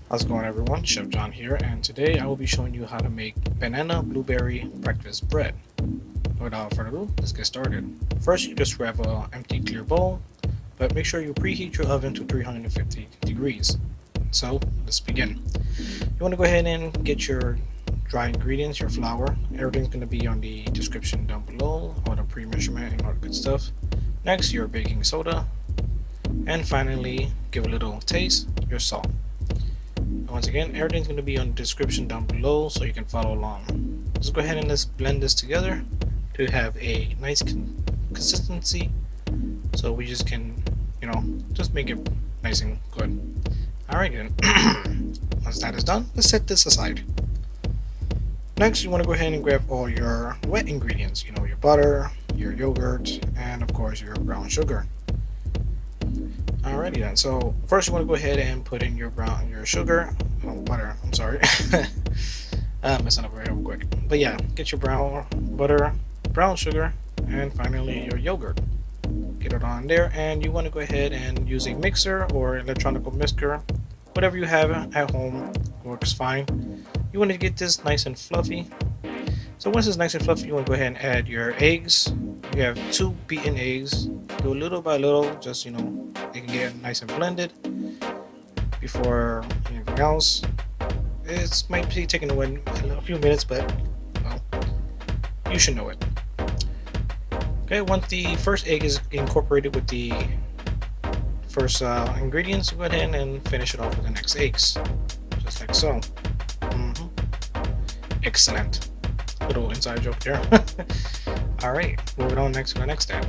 How's it going, everyone? Chef John here, and today I will be showing you how to make banana blueberry breakfast bread. Without further ado, let's get started. First, you just grab an empty clear bowl, but make sure you preheat your oven to 350 degrees. So, let's begin. You want to go ahead and get your dry ingredients, your flour. Everything's going to be on the description down below, all the pre-measurement and all the good stuff. Next, your baking soda, and finally, give a little taste, your salt. Once again, everything's going to be on the description down below so you can follow along. Just go ahead and let's blend this together to have a nice consistency, so we just can, just make it nice and good. Alright then, once that is done, let's set this aside. Next, you want to go ahead and grab all your wet ingredients, your butter, your yogurt, and of course your brown sugar. Alrighty then, so first you want to go ahead and put in your sugar, butter, I'm sorry, messing up real quick, but yeah, get your brown butter, brown sugar, and finally your yogurt. Get it on there, and you want to go ahead and use a mixer or electronic mixer, whatever you have at home works fine. You want to get this nice and fluffy. So once it's nice and fluffy, you want to go ahead and add your eggs. You have 2 beaten eggs. Do little by little, just they can get nice and blended before anything else. It might be taking away a few minutes, but well, you should know it. Okay, once the first egg is incorporated with the first ingredients, go ahead and finish it off with the next eggs, just like so. Excellent. Little inside joke there. Alright, moving on next to the next step.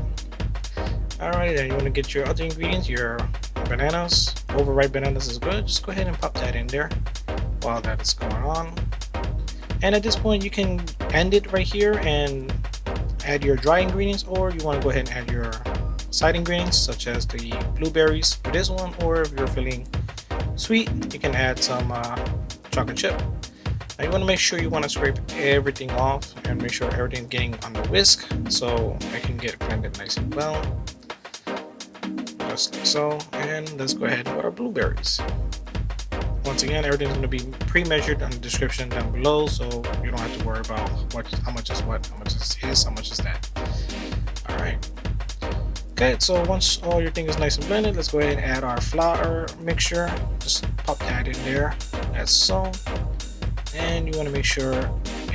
Alright, then you want to get your other ingredients, your bananas. Overripe bananas is good. Just go ahead and pop that in there while that is going on. And at this point, you can end it right here and add your dry ingredients, or you want to go ahead and add your side ingredients, such as the blueberries for this one, or if you're feeling sweet, you can add some chocolate chip. Now you want to make sure you want to scrape everything off and make sure everything's getting on the whisk so it can get blended nice and well. Just like so. And let's go ahead with our blueberries. Once again, everything's going to be pre-measured on the description down below, so you don't have to worry about how much is what, how much is this, how much is that. Alright. Okay, so once all your thing is nice and blended, let's go ahead and add our flour mixture. Just pop that in there, as so. And you want to make sure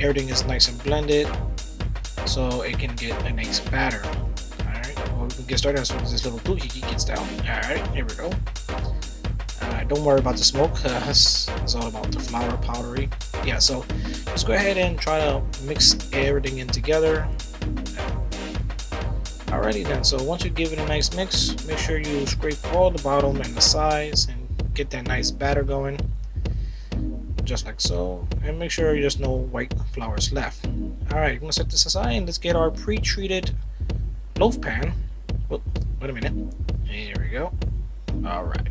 everything is nice and blended so it can get a nice batter. Alright, well, we can get started as soon as this little doohickey gets down. Alright, here we go. Don't worry about the smoke, it's all about the flour powdery. Yeah, so just go ahead and try to mix everything in together. Alrighty then, so once you give it a nice mix, make sure you scrape all the bottom and the sides and get that nice batter going. Just like so, and make sure there's no white flours left. Alright, I'm gonna set this aside and let's get our pre-treated loaf pan. Whoop, wait a minute. Here we go. Alright.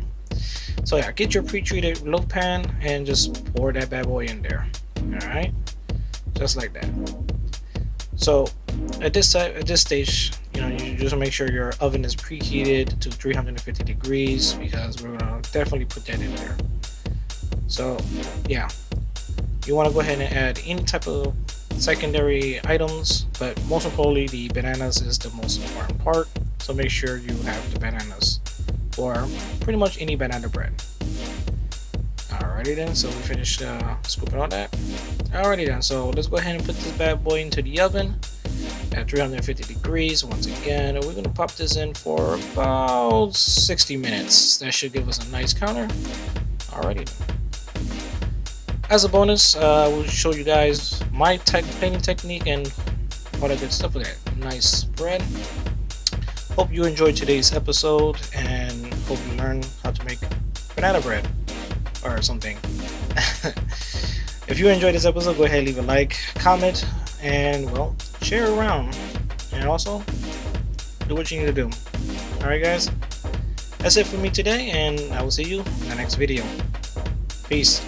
So yeah, get your pre-treated loaf pan and just pour that bad boy in there. Alright. Just like that. So at this stage, you just make sure your oven is preheated to 350 degrees because we're gonna definitely put that in there. So yeah, you want to go ahead and add any type of secondary items, but most importantly the bananas is the most important part, so make sure you have the bananas for pretty much any banana bread. Alrighty then, so we finished scooping all that. Alrighty then, so let's go ahead and put this bad boy into the oven at 350 degrees once again, and we're going to pop this in for about 60 minutes. That should give us a nice counter. Alrighty then. As a bonus, we'll show you guys my plating technique and all that good stuff with that nice bread. Hope you enjoyed today's episode and hope you learn how to make banana bread or something. If you enjoyed this episode, go ahead and leave a like, comment, and well, share it around. And also, do what you need to do. Alright guys, that's it for me today, and I will see you in the next video. Peace.